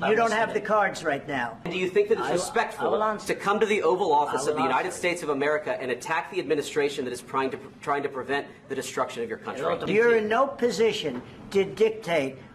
You don't have the cards right now. Do you think that it's respectful to come to the Oval Office of the United States of America and attack the administration that is trying to prevent the destruction of your country? You're in no position to dictate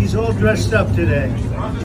He's all dressed up today.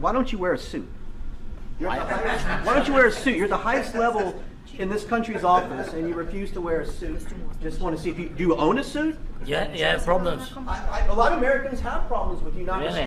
Why don't you wear a suit? Why don't you wear a suit? You're the highest level in this country's office, and you refuse to wear a suit. Just want to see if you do you own a suit? Yeah, problems. A lot of Americans have problems with you not. Really?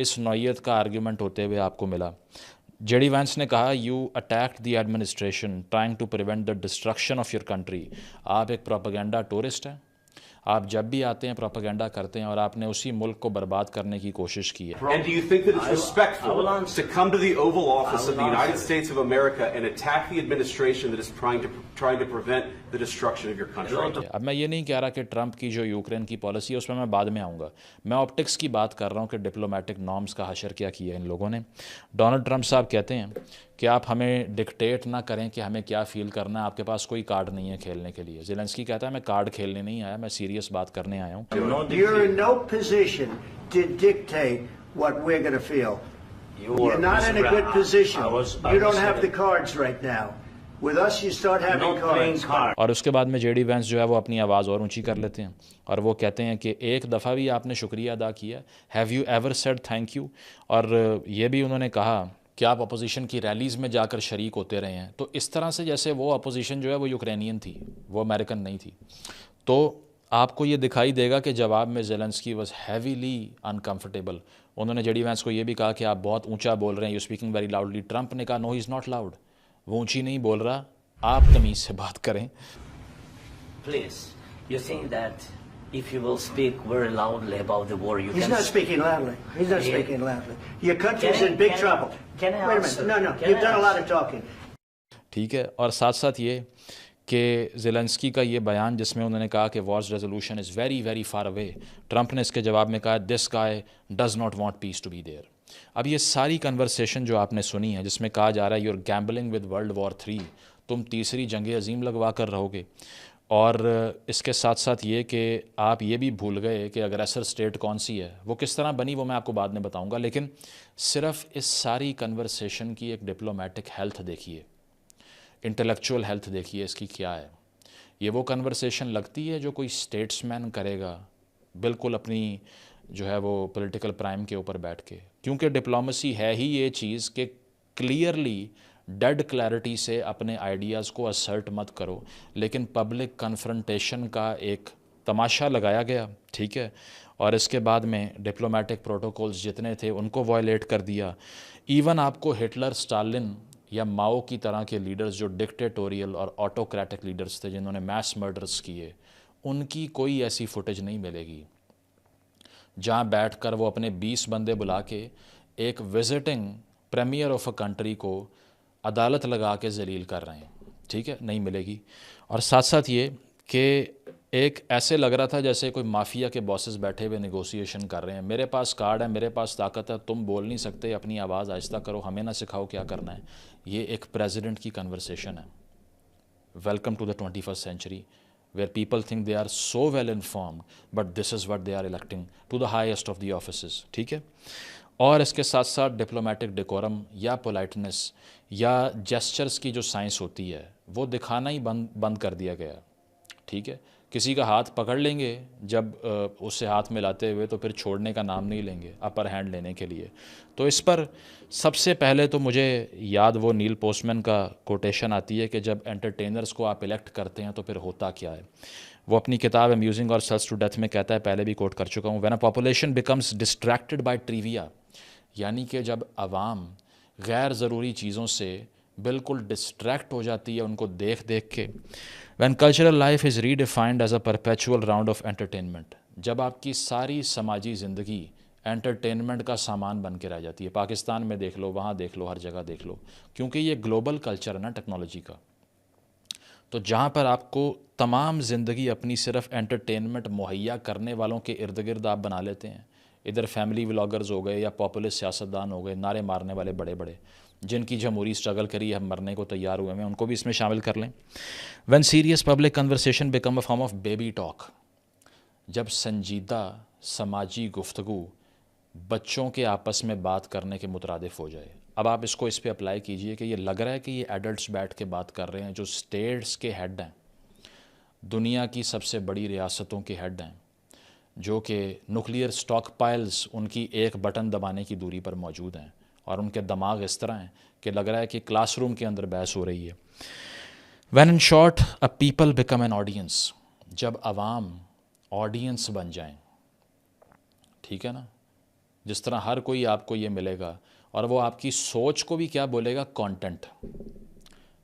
اس نوعیت کا argument ہوتے ہوئے آپ کو ملا. J D Vance نے کہا you attacked the administration trying to prevent the destruction of your country. آپ ایک پروپیگنڈا ٹورسٹ ہیں. آپ جب بھی آتے ہیں پروپیگنڈا کرتے ہیں اور آپ نے اسی ملک کو برباد کرنے کی کوشش کی ہے. And do you think that it's respectful to come to the Oval Office of the United States of America and attack the administration that is trying to prevent the destruction of your country? اب میں یہ نہیں کہہ رہا کہ Trump کی جو Ukraine کی پالیسی ہے اس میں بعد میں آؤں گا. میں آپٹکس کی بات کر رہا ہوں کہ ڈپلومیٹک نارمز کا حشر کیا کیا ان لوگوں نے. ڈونلڈ ٹرمپ صاحب کہتے ہیں کہ آپ ہمیں ڈکٹیٹ نہ کریں کہ ہمیں کیا فیل کرنا ہے, آپ کے پاس کوئی کارڈ نہیں ہے کھیلنے کے لیے. زیلنسکی کہتا ہے میں کارڈ کھیلنے نہیں آیا, میں سیریس بات کرنے آیا ہوں. You're in no position to dictate what we're going to feel. You're not in a good position. You don't have the cards right now. With us, you start having cards. اور اس کے بعد میں J D Venice جو ہے وہ اپنی آواز اور اونچی کر لیتے ہیں اور وہ کہتے ہیں کہ ایک دفعہ بھی آپ نے شکریہ ادا کیا, have you ever said thank you. اور یہ بھی انہوں نے کہا کہ آپ اپوزیشن کی ریلیز میں جا کر شریک ہوتے رہے ہیں. تو اس طرح سے جیسے وہ اپوزیشن جو ہے وہ یوکرینین تھی, وہ امریکن نہیں تھی. تو آپ کو یہ دکھائی دے گا کہ جواب میں زیلنسکی واز ہیویلی انکمفرٹیبل. انہوں نے جے ڈی وینس کو یہ بھی کہا کہ آپ بہت اونچا بول رہے ہیں, you speaking very loudly. Trump نے کہا نو ہی از ناٹ لاؤڈ, وہ اونچی نہیں بول رہا, آپ تمیز سے بات کریں. Please, you think that if you will speak very loudly about the war, you He's can... not speaking loudly. He's not speaking loudly. Your country's in big trouble. Can I Wait a answer? minute. No, Can you've I done a lot answer? of talking. ٹھیک ہے. اور ساتھ ساتھ یہ کہ Zelensky کا یہ بیان جس میں انہوں نے کہا کہ wars resolution is very very far away, Trump نے اس کے جواب میں کہا this guy does not want peace to be there. اب یہ ساری کنورسیشن جو آپ نے سنی ہے جس میں کہا جا رہا ہے you are gambling with world war 3, تم تیسری جنگ عظیم لگوا کر رہو گے. اور اس کے ساتھ ساتھ یہ کہ آپ یہ بھی بھول گئے کہ اگریسر اسٹیٹ کون سی ہے, وہ کس طرح بنی, وہ میں آپ کو بعد میں بتاؤں گا. لیکن صرف اس ساری کنورسیشن کی ایک ڈپلومیٹک ہیلتھ دیکھیے, انٹلیکچوئل ہیلتھ دیکھیے اس کی کیا ہے. یہ وہ کنورسیشن لگتی ہے جو کوئی اسٹیٹس مین کرے گا بالکل اپنی جو ہے وہ پولیٹیکل پرائم کے اوپر بیٹھ کے, کیونکہ ڈپلومیسی ہے ہی یہ چیز کہ کلیئرلی ڈیڈ کلیئرٹی سے اپنے آئیڈیاز کو اسرٹ مت کرو, لیکن پبلک کنفرنٹیشن کا ایک تماشا لگایا گیا. ٹھیک ہے. اور اس کے بعد میں ڈپلومیٹک پروٹوکولز جتنے تھے ان کو وائلیٹ کر دیا. ایون آپ کو ہٹلر, اسٹالن یا ماؤ کی طرح کے لیڈرز جو ڈکٹیٹوریل اور آٹوکریٹک لیڈرز تھے جنہوں نے میس مرڈرز کیے, ان کی کوئی ایسی فوٹیج نہیں ملے گی جہاں بیٹھ کر وہ اپنے 20 بندے بلا کے ایک visiting premier of a country کو عدالت لگا کے ذلیل کر رہے ہیں. ٹھیک ہے, نہیں ملے گی. اور ساتھ ساتھ یہ کہ ایک ایسے لگ رہا تھا جیسے کوئی مافیا کے باسز بیٹھے ہوئے نیگوسیشن کر رہے ہیں, میرے پاس کارڈ ہے, میرے پاس طاقت ہے, تم بول نہیں سکتے, اپنی آواز آہستہ کرو, ہمیں نہ سکھاؤ کیا کرنا ہے. یہ ایک پریزیڈنٹ کی کنورسیشن ہے. Welcome to the 21st century where people think they are so well informed but this is what they are electing to the highest of the offices. ٹھیک ہے. اور اس کے ساتھ ساتھ ڈپلومیٹک ڈیکورم یا پولائٹنس یا جیسچرز کی جو سائنس ہوتی ہے وہ دکھانا ہی بند کر دیا گیا. ٹھیک ہے. کسی کا ہاتھ پکڑ لیں گے جب اس سے ہاتھ ملاتے ہوئے تو پھر چھوڑنے کا نام نہیں لیں گے اپر ہینڈ لینے کے لیے. تو اس پر سب سے پہلے تو مجھے یاد وہ نیل پوسٹ مین کا کوٹیشن آتی ہے کہ جب انٹرٹینرز کو آپ الیکٹ کرتے ہیں تو پھر ہوتا کیا ہے. وہ اپنی کتاب امیوزنگ اور سلس ٹو ڈیتھ میں کہتا ہے, پہلے بھی کوٹ کر چکا ہوں, when a population becomes distracted by trivia, یعنی کہ جب عوام غیر ضروری چیزوں سے بالکل ڈسٹریکٹ ہو جاتی ہے ان کو دیکھ دیکھ کے. When cultural life is redefined as a perpetual round of entertainment, جب آپ کی ساری سماجی زندگی انٹرٹینمنٹ کا سامان بن کے رہ جاتی ہے. پاکستان میں دیکھ لو, وہاں دیکھ لو, ہر جگہ دیکھ لو, کیونکہ یہ گلوبل کلچر ہے نا ٹیکنالوجی کا. تو جہاں پر آپ کو تمام زندگی اپنی صرف انٹرٹینمنٹ مہیا کرنے والوں کے ارد گرد آپ بنا لیتے ہیں, ادھر فیملی ولاگرز ہو گئے یا پاپولر سیاستدان ہو گئے, نعرے مارنے والے بڑے بڑے جن کی جمہوری اسٹرگل کری ہے, ہم مرنے کو تیار ہوئے ہیں, ان کو بھی اس میں شامل کر لیں. When serious public conversation become a form of baby talk, جب سنجیدہ سماجی گفتگو بچوں کے آپس میں بات کرنے کے مترادف ہو جائے. اب آپ اس کو اس پہ اپلائی کیجئے کہ یہ لگ رہا ہے کہ یہ ایڈلٹس بیٹھ کے بات کر رہے ہیں جو اسٹیٹس کے ہیڈ ہیں, دنیا کی سب سے بڑی ریاستوں کے ہیڈ ہیں, جو کہ نیوکلیئر سٹاک پائلز ان کی ایک بٹن دبانے کی دوری پر موجود ہیں, اور ان کے دماغ اس طرح ہیں کہ لگ رہا ہے کہ کلاس روم کے اندر بحث ہو رہی ہے. When in short a people become an audience, جب عوام آڈینس بن جائیں, ٹھیک ہے نا, جس طرح ہر کوئی آپ کو یہ ملے گا اور وہ آپ کی سوچ کو بھی کیا بولے گا، کانٹینٹ.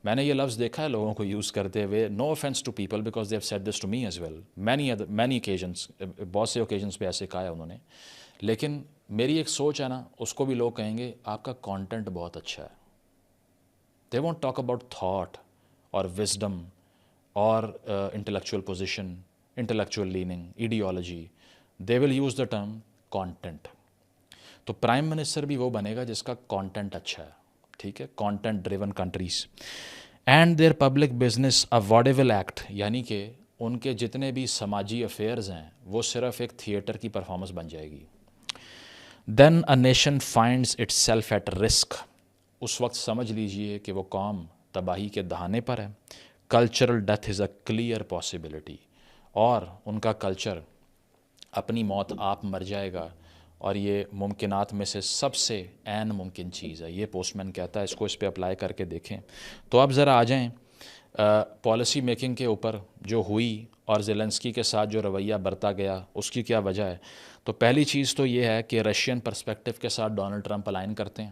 میں نے یہ لفظ دیکھا ہے لوگوں کو یوز کرتے ہوئے، no offence to people because they have said this to me as well, many occasions, بہت سے اوکیزنس پہ ایسے کہا ہے انہوں نے. لیکن میری ایک سوچ ہے نا، اس کو بھی لوگ کہیں گے آپ کا کانٹینٹ بہت اچھا ہے. دے وونٹ ٹاک اباؤٹ تھاٹ اور وزڈم اور intellectual position, intellectual leaning, ideology. They will use the term content. تو پرائم منسٹر بھی وہ بنے گا جس کا کانٹینٹ اچھا ہے، ٹھیک ہے، content driven countries. And their public business awardable act, یعنی کہ ان کے جتنے بھی سماجی افیئرز ہیں وہ صرف ایک تھیٹر کی پرفارمنس بن جائے گی. Then a nation finds itself at risk, اس وقت سمجھ لیجئے کہ وہ قوم تباہی کے دہانے پر ہے. Cultural death is a clear possibility, اور ان کا کلچر اپنی موت آپ مر جائے گا، اور یہ ممکنات میں سے سب سے عین ممکن چیز ہے. یہ پوسٹ مین کہتا ہے، اس کو اس پہ اپلائی کر کے دیکھیں. تو اب ذرا آ جائیں پالیسی میکنگ کے اوپر جو ہوئی اور زیلنسکی کے ساتھ جو رویہ برتا گیا، اس کی کیا وجہ ہے. تو پہلی چیز تو یہ ہے کہ رشین پرسپیکٹو کے ساتھ ڈونلڈ ٹرمپ الائن کرتے ہیں.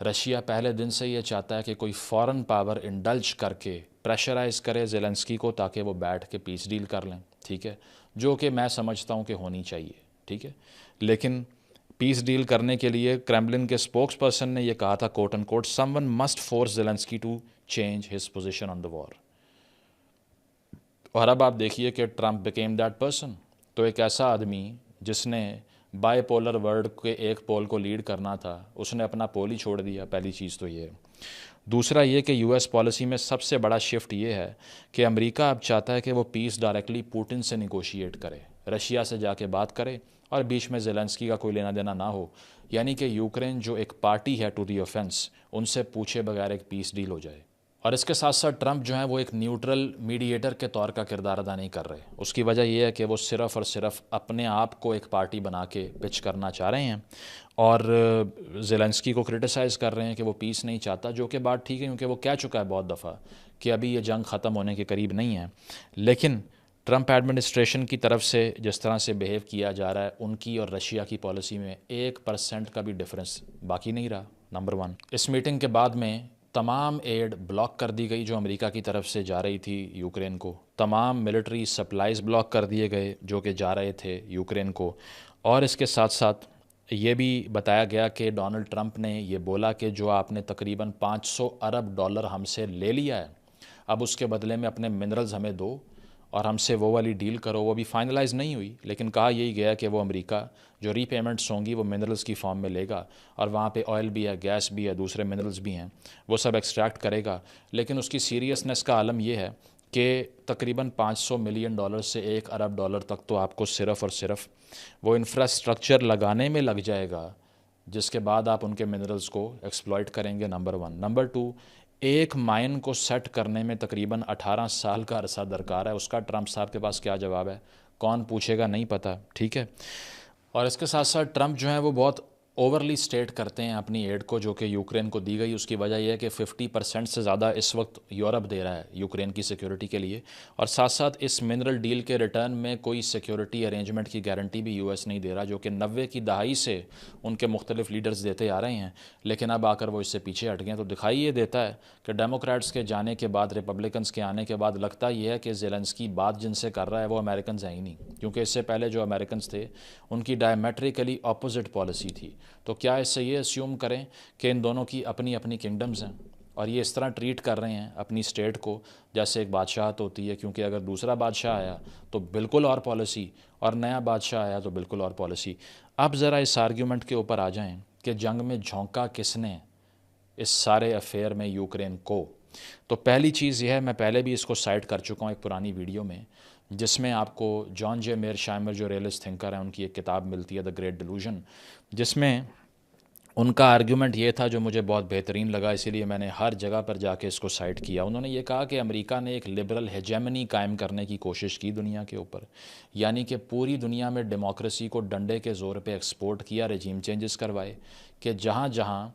رشیا پہلے دن سے یہ چاہتا ہے کہ کوئی فورن پاور انڈلج کر کے پریشرائز کرے زیلنسکی کو تاکہ وہ بیٹھ کے پیس ڈیل کر لیں، ٹھیک ہے، جو کہ میں سمجھتا ہوں کہ ہونی چاہیے، ٹھیک ہے. لیکن پیس ڈیل کرنے کے لیے کرملن کے اسپوکس پرسن نے یہ کہا تھا quote unquote someone must force Zelensky to change his position on the war. اور اب آپ دیکھیے کہ ٹرمپ بیکیم دیٹ پرسن. تو ایک ایسا آدمی جس نے بائی پولر ورلڈ کے ایک پول کو لیڈ کرنا تھا، اس نے اپنا پول ہی چھوڑ دیا. پہلی چیز تو یہ ہے. دوسرا یہ کہ یو ایس پالیسی میں سب سے بڑا شفٹ یہ ہے کہ امریکہ اب چاہتا ہے کہ وہ پیس ڈائریکٹلی پوٹن سے نیگوشیٹ کرے، رشیا سے جا کے بات کرے اور بیچ میں زیلنسکی کا کوئی لینا دینا نہ ہو. یعنی کہ یوکرین جو ایک پارٹی ہے ٹو دی اوفینس، ان سے پوچھے بغیر ایک پیس ڈیل ہو جائے. اور اس کے ساتھ ساتھ ٹرمپ جو ہے وہ ایک نیوٹرل میڈییٹر کے طور کا کردار ادا نہیں کر رہے. اس کی وجہ یہ ہے کہ وہ صرف اور صرف اپنے آپ کو ایک پارٹی بنا کے پچ کرنا چاہ رہے ہیں، اور زیلنسکی کو کرٹیسائز کر رہے ہیں کہ وہ پیس نہیں چاہتا، جو کہ بات ٹھیک ہے کیونکہ وہ کہہ چکا ہے بہت دفعہ کہ ابھی یہ جنگ ختم ہونے کے قریب نہیں ہے. لیکن ٹرمپ ایڈمنسٹریشن کی طرف سے جس طرح سے بیہیو کیا جا رہا ہے، ان کی اور رشیا کی پالیسی میں 1% کا بھی ڈفرنس باقی نہیں رہا. نمبر 1، اس میٹنگ کے بعد میں تمام ایڈ بلاک کر دی گئی جو امریکہ کی طرف سے جا رہی تھی یوکرین کو. تمام ملٹری سپلائز بلاک کر دیے گئے جو کہ جا رہے تھے یوکرین کو. اور اس کے ساتھ ساتھ یہ بھی بتایا گیا کہ ڈونلڈ ٹرمپ نے یہ بولا کہ جو آپ نے تقریباً $500 ارب ہم سے لے لیا ہے، اب اس کے بدلے میں اپنے منرلز ہمیں دو اور ہم سے وہ والی ڈیل کرو. وہ بھی فائنلائز نہیں ہوئی، لیکن کہا یہی گیا کہ وہ امریکہ جو ری پیمنٹس ہوں گی وہ منرلز کی فارم میں لے گا، اور وہاں پہ آئل بھی ہے، گیس بھی ہے، دوسرے منرلز بھی ہیں، وہ سب ایکسٹریکٹ کرے گا. لیکن اس کی سیریسنس کا عالم یہ ہے کہ تقریباً $500 ملین سے $1 ارب تک تو آپ کو صرف اور صرف وہ انفراسٹرکچر لگانے میں لگ جائے گا، جس کے بعد آپ ان کے منرلز کو ایکسپلائٹ کریں گے. نمبر 1. نمبر 2، ایک مائن کو سیٹ کرنے میں تقریباً 18 سال کا عرصہ درکار ہے. اس کا ٹرمپ صاحب کے پاس کیا جواب ہے، کون پوچھے گا نہیں پتہ، ٹھیک ہے. اور اس کے ساتھ ساتھ ٹرمپ جو ہے وہ بہت اوورلی سٹیٹ کرتے ہیں اپنی ایڈ کو جو کہ یوکرین کو دی گئی. اس کی وجہ یہ ہے کہ 50% سے زیادہ اس وقت یورپ دے رہا ہے یوکرین کی سیکیورٹی کے لیے، اور ساتھ ساتھ اس منرل ڈیل کے ریٹرن میں کوئی سیکیورٹی ارینجمنٹ کی گارنٹی بھی یو ایس نہیں دے رہا، جو کہ 90 کی دہائی سے ان کے مختلف لیڈرز دیتے آ رہے ہیں. لیکن اب آ کر وہ اس سے پیچھے ہٹ گئے. تو دکھائی یہ دیتا ہے کہ ڈیموکریٹس کے جانے کے بعد، ریپبلکنس کے آنے کے بعد لگتا یہ ہے کہ زیلنسکی بات جن سے کر رہا ہے وہ امریکنز ہیں ہی نہیں، کیونکہ اس سے پہلے جو امریکنز تھے ان کی ڈائمیٹریکلی اپوزٹ پالیسی تھی. تو کیا اس سے یہ اسیوم کریں کہ ان دونوں کی اپنی اپنی کنگڈمز ہیں اور یہ اس طرح ٹریٹ کر رہے ہیں اپنی اسٹیٹ کو جیسے ایک بادشاہت ہوتی ہے، کیونکہ اگر دوسرا بادشاہ آیا تو بالکل اور پالیسی، اور نیا بادشاہ آیا تو بالکل اور پالیسی. اب ذرا اس آرگیومنٹ کے اوپر آ جائیں کہ جنگ میں جھونکا کس نے اس سارے افیئر میں یوکرین کو. تو پہلی چیز یہ ہے، میں پہلے بھی اس کو سائٹ کر چکا ہوں ایک پرانی ویڈیو میں، جس میں آپ کو جان جے میرشائمر جو ریئلسٹ تھنکر ہیں ان کی ایک کتاب ملتی ہے دا گریٹ ڈیلوژن، جس میں ان کا آرگیومنٹ یہ تھا جو مجھے بہت بہترین لگا، اسی لیے میں نے ہر جگہ پر جا کے اس کو سائٹ کیا. انہوں نے یہ کہا کہ امریکہ نے ایک لبرل ہیجیمنی قائم کرنے کی کوشش کی دنیا کے اوپر، یعنی کہ پوری دنیا میں ڈیموکریسی کو ڈنڈے کے زور پہ ایکسپورٹ کیا، رجیم چینجز کروائے کہ جہاں جہاں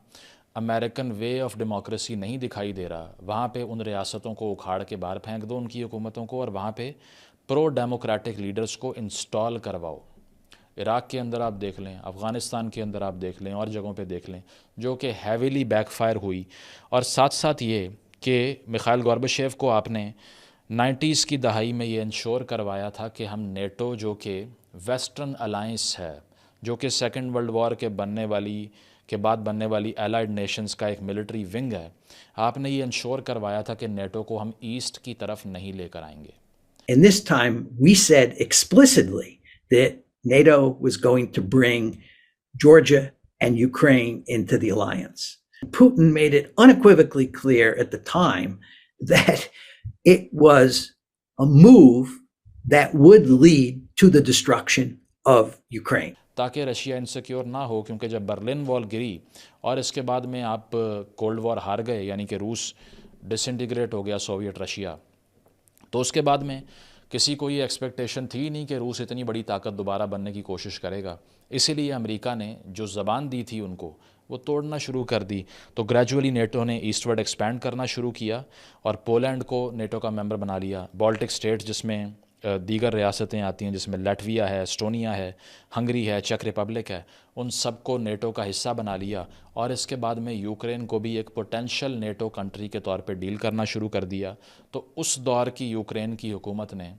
امریکن وے آف ڈیموکریسی نہیں دکھائی دے رہا وہاں پہ ان ریاستوں کو اکھاڑ کے باہر پھینک دو ان کی حکومتوں کو، اور وہاں پہ پرو ڈیموکریٹک لیڈرز کو انسٹال کرواؤ. عراق کے اندر آپ دیکھ لیں, افغانستان کے اندر آپ دیکھ لیں, اور جگہوں پہ دیکھ لیں, جو کہ ہیویلی بیک فائر ہوئی. اور ساتھ ساتھ یہ کہ میخائیل گورباچیو کو آپ نے 90s کی دہائی میں یہ انشور کروایا تھا کہ ہم نیٹو, جو کہ ویسٹرن الائنس ہے, جو کہ سیکنڈ ورلڈ وار کے بعد بننے والی الائیڈ نیشنز کا ایک ملٹری ونگ ہے, آپ نے یہ انشور کروایا تھا کہ نیٹو کو ہم ایسٹ کی طرف نہیں لے کر آئیں گے. And this time we said explicitly that NATO was going to bring Georgia and Ukraine into the alliance. Putin made it unequivocally clear at the time that it was a move that would lead to the destruction of Ukraine. تاکہ Russia insecure نہ ہو, کیونکہ جب Berlin wall گری اور اس کے بعد میں آپ کولڈ وار ہار گئے, یعنی کہ روس ڈس انٹیگریٹ ہو گیا سوویٹ رشیا, تو اس کے بعد میں کسی کو یہ ایکسپیکٹیشن تھی نہیں کہ روس اتنی بڑی طاقت دوبارہ بننے کی کوشش کرے گا. اسی لیے امریکہ نے جو زبان دی تھی ان کو وہ توڑنا شروع کر دی. تو گریجولی نیٹو نے ایسٹ ورڈ ایکسپینڈ کرنا شروع کیا اور پولینڈ کو نیٹو کا ممبر بنا لیا. بالٹک اسٹیٹ جس میں دیگر ریاستیں آتی ہیں, جس میں لیٹویا ہے, اسٹونیا ہے, ہنگری ہے, چیک ریپبلک ہے, ان سب کو نیٹو کا حصہ بنا لیا. اور اس کے بعد میں یوکرین کو بھی ایک پوٹینشیل نیٹو کنٹری کے طور پہ ڈیل کرنا شروع کر دیا. تو اس دور کی یوکرین کی حکومت نے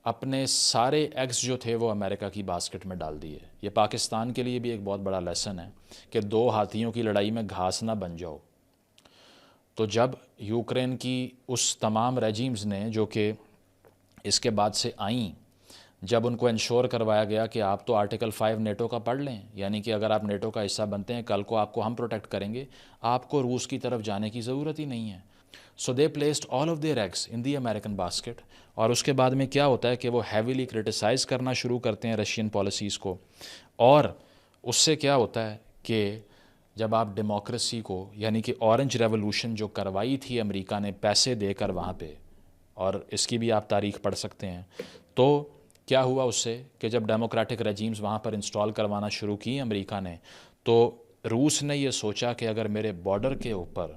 اپنے سارے ایگز جو تھے وہ امریکہ کی باسکٹ میں ڈال دیے. یہ پاکستان کے لیے بھی ایک بہت بڑا لیسن ہے کہ دو ہاتھیوں کی لڑائی میں گھاس نہ بن جاؤ. تو جب یوکرین کی اس تمام ریجیمز نے جو کہ اس کے بعد سے آئیں, جب ان کو انشور کروایا گیا کہ آپ تو آرٹیکل 5 نیٹو کا پڑھ لیں, یعنی کہ اگر آپ نیٹو کا حصہ بنتے ہیں کل کو آپ کو ہم پروٹیکٹ کریں گے, آپ کو روس کی طرف جانے کی ضرورت ہی نہیں ہے. So they placed all of their eggs in the American basket. اور اس کے بعد میں کیا ہوتا ہے کہ وہ ہیویلی کرٹیسائز کرنا شروع کرتے ہیں رشین پالیسیز کو. اور اس سے کیا ہوتا ہے کہ جب آپ ڈیموکریسی کو, یعنی کہ اورنج ریولوشن جو کروائی تھی امریکہ نے پیسے دے کر وہاں پہ, اور اس کی بھی آپ تاریخ پڑھ سکتے ہیں, تو کیا ہوا اس سے کہ جب ڈیموکریٹک ریجیمز وہاں پر انسٹال کروانا شروع کی امریکہ نے, تو روس نے یہ سوچا کہ اگر میرے بارڈر کے اوپر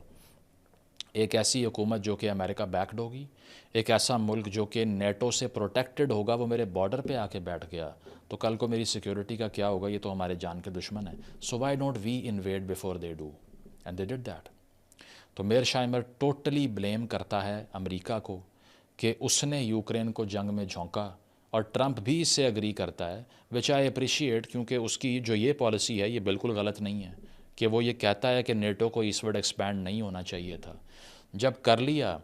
ایک ایسی حکومت جو کہ امریکہ بیکڈ ہوگی, ایک ایسا ملک جو کہ نیٹو سے پروٹیکٹڈ ہوگا, وہ میرے بارڈر پہ آ کے بیٹھ گیا, تو کل کو میری سیکیورٹی کا کیا ہوگا؟ یہ تو ہمارے جان کے دشمن ہیں. So why don't we invade before they do, and they did that. تو میرشائمر ٹوٹلی بلیم کرتا ہے امریکہ کو کہ اس نے یوکرین کو جنگ میں جھونکا, اور ٹرمپ بھی اس سے اگری کرتا ہے, وچ آئی اپریشیٹ, کیونکہ اس کی جو یہ پالیسی ہے یہ بالکل غلط نہیں ہے کہ وہ یہ کہتا ہے کہ نیٹو کو ایسٹ ورڈ ایکسپینڈ نہیں ہونا چاہیے تھا. جب کر لیا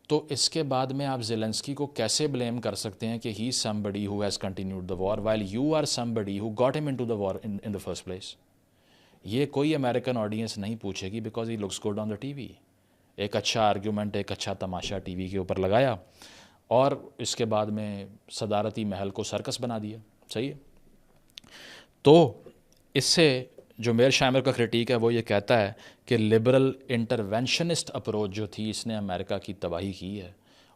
تو اس کے بعد میں آپ زیلنسکی کو کیسے بلیم کر سکتے ہیں کہ ہی از somebody who has continued the war while you are somebody who got him into the war in the first place. یہ کوئی امریکن آڈینس نہیں پوچھے گی because he looks good on the TV. ایک اچھا آرگیومنٹ, ایک اچھا تماشا ٹی وی کے اوپر لگایا, اور اس کے بعد میں صدارتی محل کو سرکس بنا دیا. صحیح ہے. تو اس سے جو میرشائمر کا کرٹیک ہے وہ یہ کہتا ہے کہ لبرل انٹرونشنسٹ اپروچ جو تھی اس نے امریکہ کی تباہی کی ہے,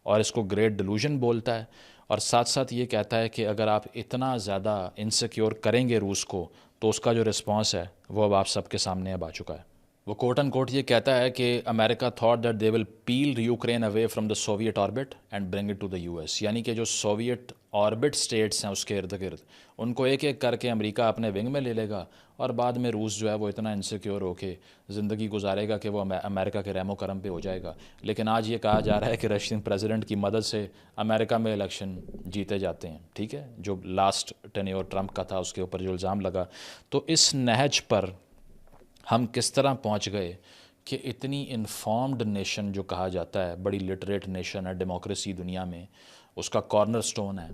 اور اس کو گریٹ ڈیلوژن بولتا ہے. اور ساتھ ساتھ یہ کہتا ہے کہ اگر آپ اتنا زیادہ انسیکیور کریں گے روس کو, تو اس کا جو رسپانس ہے وہ اب آپ سب کے سامنے اب آ چکا ہے. وہ کوٹ اینڈ کوٹ یہ کہتا ہے کہ امریکہ thought that they will peel Ukraine away from the Soviet orbit and bring it to the U S, یعنی کہ جو سوویٹ آربٹ اسٹیٹس ہیں اس کے ارد گرد, ان کو ایک ایک کر کے امریکہ اپنے ونگ میں لے لے گا, اور بعد میں روس جو ہے وہ اتنا انسیکیور ہو کے زندگی گزارے گا کہ وہ امریکہ کے رحم و کرم پہ ہو جائے گا. لیکن آج یہ کہا جا رہا ہے کہ رشین پریزیڈنٹ کی مدد سے امریکہ میں الیکشن جیتے جاتے ہیں. ٹھیک ہے, جو لاسٹ ٹینیور ٹرمپ کا تھا اس کے اوپر جو الزام لگا. تو اس نہج پر ہم کس طرح پہنچ گئے کہ اتنی انفارمڈ نیشن جو کہا جاتا ہے, بڑی لٹریٹ نیشن ہے, ڈیموکریسی دنیا میں اس کا کارنر سٹون ہے,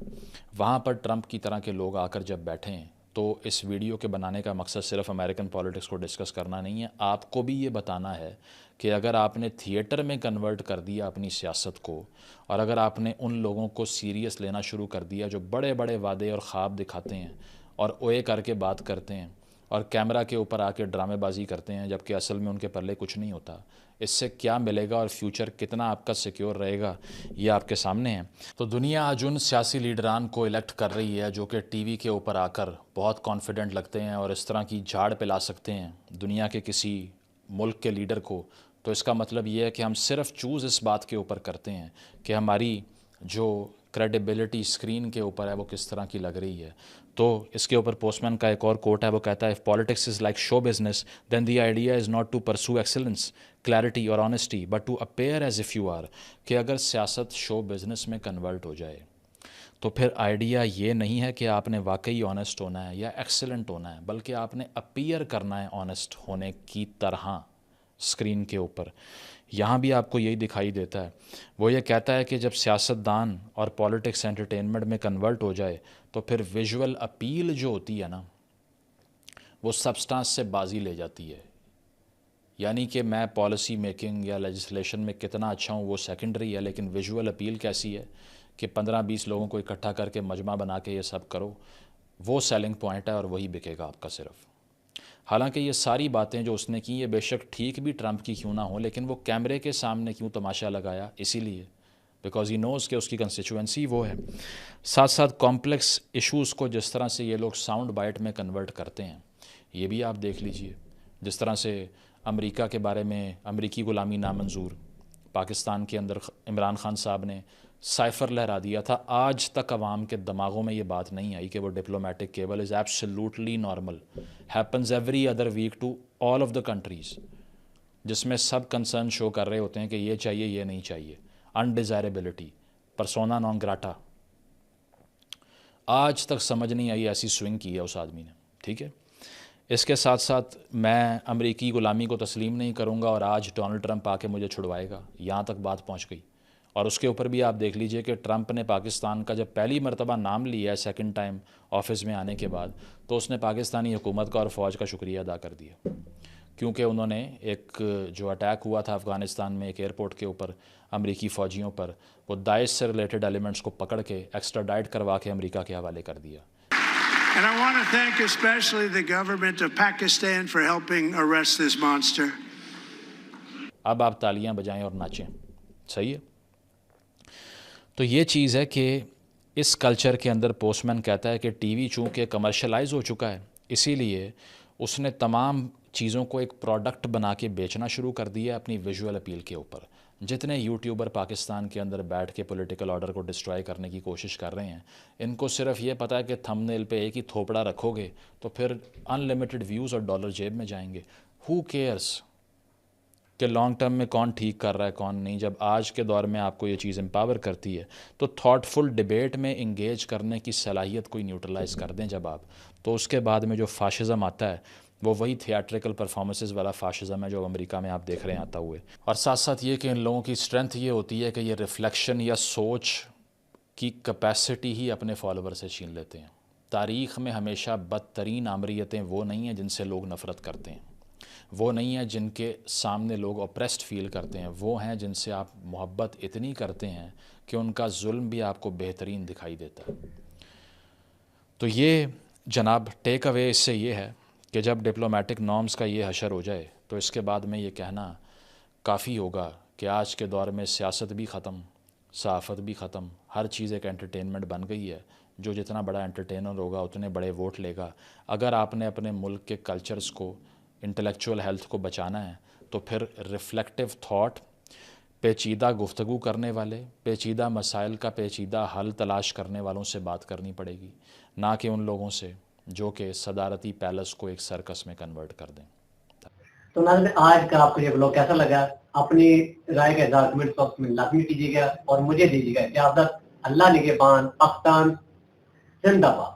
وہاں پر ٹرمپ کی طرح کے لوگ آ کر جب بیٹھے ہیں. تو اس ویڈیو کے بنانے کا مقصد صرف امریکن پالیٹکس کو ڈسکس کرنا نہیں ہے, آپ کو بھی یہ بتانا ہے کہ اگر آپ نے تھیٹر میں کنورٹ کر دیا اپنی سیاست کو, اور اگر آپ نے ان لوگوں کو سیریس لینا شروع کر دیا جو بڑے بڑے وعدے اور خواب دکھاتے ہیں اور اوے کر کے بات کرتے ہیں اور کیمرہ کے اوپر آ کے ڈرامے بازی کرتے ہیں, جبکہ اصل میں ان کے پلے کچھ نہیں ہوتا, اس سے کیا ملے گا اور فیوچر کتنا آپ کا سیکیور رہے گا یہ آپ کے سامنے ہے. تو دنیا آج ان سیاسی لیڈران کو الیکٹ کر رہی ہے جو کہ ٹی وی کے اوپر آ کر بہت کانفیڈنٹ لگتے ہیں اور اس طرح کی جھاڑ پلا سکتے ہیں دنیا کے کسی ملک کے لیڈر کو. تو اس کا مطلب یہ ہے کہ ہم صرف چوز اس بات کے اوپر کرتے ہیں کہ ہماری جو کریڈیبلٹی اسکرین کے اوپر ہے وہ کس طرح کی لگ رہی ہے. تو اس کے اوپر پوسٹ مین کا ایک اور کوٹ ہے, وہ کہتا ہے if politics is like show business then the idea is not to pursue excellence, clarity اور honesty but to appear as if you are. کہ اگر سیاست شو بزنس میں کنورٹ ہو جائے تو پھر آئیڈیا یہ نہیں ہے کہ آپ نے واقعی آنیسٹ ہونا ہے یا ایکسلنٹ ہونا ہے, بلکہ آپ نے اپیئر کرنا ہے آنیسٹ ہونے کی طرح اسکرین کے اوپر. یہاں بھی آپ کو یہی دکھائی دیتا ہے. وہ یہ کہتا ہے کہ جب سیاستدان اور پولیٹکس انٹرٹینمنٹ میں کنورٹ ہو جائے تو پھر ویژول اپیل جو ہوتی ہے نا وہ سبسٹانس سے بازی لے جاتی ہے. یعنی کہ میں پالیسی میکنگ یا لیجسلیشن میں کتنا اچھا ہوں وہ سیکنڈری ہے, لیکن ویژول اپیل کیسی ہے کہ 15-20 لوگوں کو اکٹھا کر کے مجمع بنا کے یہ سب کرو, وہ سیلنگ پوائنٹ ہے اور وہی بکے گا آپ کا صرف. حالانکہ یہ ساری باتیں جو اس نے کی یہ بے شک ٹھیک بھی ٹرمپ کی کیوں نہ ہوں, لیکن وہ کیمرے کے سامنے کیوں تماشا لگایا, اسی لیے بیکاز ہی نوز کہ اس کی کنسٹیچوئنسی وہ ہے. ساتھ ساتھ کمپلیکس ایشوز کو جس طرح سے یہ لوگ ساؤنڈ بائٹ میں کنورٹ کرتے ہیں یہ بھی آپ دیکھ لیجئے. جس طرح سے امریکہ کے بارے میں امریکی غلامی نامنظور, پاکستان کے اندر عمران خان صاحب نے سائفر لہرا دیا تھا. آج تک عوام کے دماغوں میں یہ بات نہیں آئی کہ وہ diplomatic cable is absolutely normal, happens every other week to all of the countries, جس میں سب کنسرن شو کر رہے ہوتے ہیں کہ یہ چاہیے یہ نہیں چاہیے, انڈیزائربلٹی, پرسونا نان گراٹا. آج تک سمجھ نہیں آئی ایسی سوئنگ کی ہے اس آدمی نے. ٹھیک ہے, اس کے ساتھ ساتھ میں امریکی غلامی کو تسلیم نہیں کروں گا اور آج ڈونلڈ ٹرمپ آ کے مجھے چھڑوائے گا, یہاں تک بات پہنچ گئی. اور اس کے اوپر بھی آپ دیکھ لیجئے کہ ٹرمپ نے پاکستان کا جب پہلی مرتبہ نام لیا ہے سیکنڈ ٹائم آفس میں آنے کے بعد, تو اس نے پاکستانی حکومت کا اور فوج کا شکریہ ادا کر دیا, کیونکہ انہوں نے ایک جو اٹیک ہوا تھا افغانستان میں ایک ایئرپورٹ کے اوپر امریکی فوجیوں پر, وہ داعش سے ریلیٹڈ ایلیمنٹس کو پکڑ کے ایکسٹراڈائٹ کروا کے امریکہ کے حوالے کر دیا. And I want to thank especially the government of Pakistan for helping arrest this monster. اب آپ تالیاں بجائیں اور ناچیں. صحیح ہے. تو یہ چیز ہے کہ اس کلچر کے اندر پوسٹ مین کہتا ہے کہ ٹی وی چونکہ کمرشلائز ہو چکا ہے, اسی لیے اس نے تمام چیزوں کو ایک پروڈکٹ بنا کے بیچنا شروع کر دیا اپنی ویژول اپیل کے اوپر. جتنے یوٹیوبر پاکستان کے اندر بیٹھ کے پولیٹیکل آرڈر کو ڈسٹرائے کرنے کی کوشش کر رہے ہیں, ان کو صرف یہ پتہ ہے کہ تھم نیل پہ ایک ہی تھوپڑا رکھو گے تو پھر ان لمیٹڈ ویوز اور ڈالر جیب میں جائیں گے. ہو کیئرس کہ لانگ ٹرم میں کون ٹھیک کر رہا ہے کون نہیں. جب آج کے دور میں آپ کو یہ چیز امپاور کرتی ہے تو تھاٹ فل ڈیبیٹ میں انگیج کرنے کی صلاحیت کو نیوٹرلائز کر دیں جب آپ, تو اس کے بعد میں جو فاشزم آتا ہے وہ وہی تھیاٹریکل پرفارمنسز والا فاشزم ہے جو امریکہ میں آپ دیکھ رہے ہیں آتا ہوئے. اور ساتھ ساتھ یہ کہ ان لوگوں کی اسٹرینتھ یہ ہوتی ہے کہ یہ ریفلیکشن یا سوچ کی کیپیسٹی ہی اپنے فالوور سے چھین لیتے ہیں. تاریخ میں ہمیشہ بدترین آمریتیں وہ نہیں ہیں جن سے لوگ نفرت کرتے ہیں, وہ نہیں ہیں جن کے سامنے لوگ اپریسڈ فیل کرتے ہیں, وہ ہیں جن سے آپ محبت اتنی کرتے ہیں کہ ان کا ظلم بھی آپ کو بہترین دکھائی دیتا ہے. تو یہ جناب ٹیک اوے اس سے یہ ہے کہ جب ڈپلومیٹک نارمز کا یہ حشر ہو جائے تو اس کے بعد میں یہ کہنا کافی ہوگا کہ آج کے دور میں سیاست بھی ختم, صحافت بھی ختم, ہر چیز ایک انٹرٹینمنٹ بن گئی ہے. جو جتنا بڑا انٹرٹینر ہوگا اتنے بڑے ووٹ لے گا. اگر آپ نے اپنے ملک کے کلچرز کو, انٹلیکچول ہیلتھ کو بچانا ہے تو پھر ریفلیکٹیو تھاٹ, پیچیدہ گفتگو کرنے والے, پیچیدہ مسائل کا پیچیدہ حل تلاش کرنے والوں سے بات کرنی پڑے گی, نہ کہ ان لوگوں سے جو کہ صدارتی پیلس کو ایک سرکس میں کنورٹ کر دیں. تو ناظرین آج کا آپ کو یہ بلاگ کیسا لگا, اپنی رائے کا اظہار کمنٹ باکس میں لازمی کیجیے گا اور مجھے دیجیے گا اجازت. اللہ نگہبان. پاکستان زندہ باد.